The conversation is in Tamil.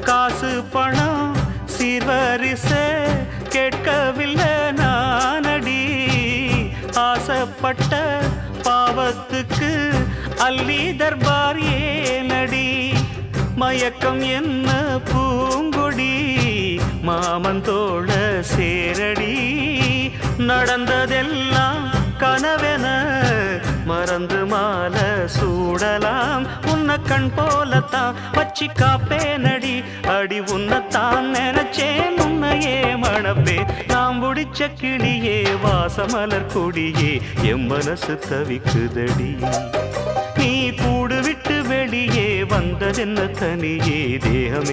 காசு பணம் சீர்வரிசை கேட்கவில்லை நானடி. ஆசைப்பட்ட பாவத்துக்கு அல்லி தர்பார் ஏனடி. மயக்கம் என்ன பூங்கொடி மாமந்தோட சேரடி. நடந்ததெல்லாம் கனவென மறந்து மாலை சூடலாம். உன்னை கண் போலத்தான் வச்சி காப்பேனடி. அடி உன்னைத்தான் நினைச்சேன் உன்னையே மணப்பே. நாம் முடிச்ச கிளியே வாசமலர் கொடியே என் மனசு தவிக்குதடி. நீ கூடு விட்டு வெளியே வந்ததென்ன தனியே தேகமே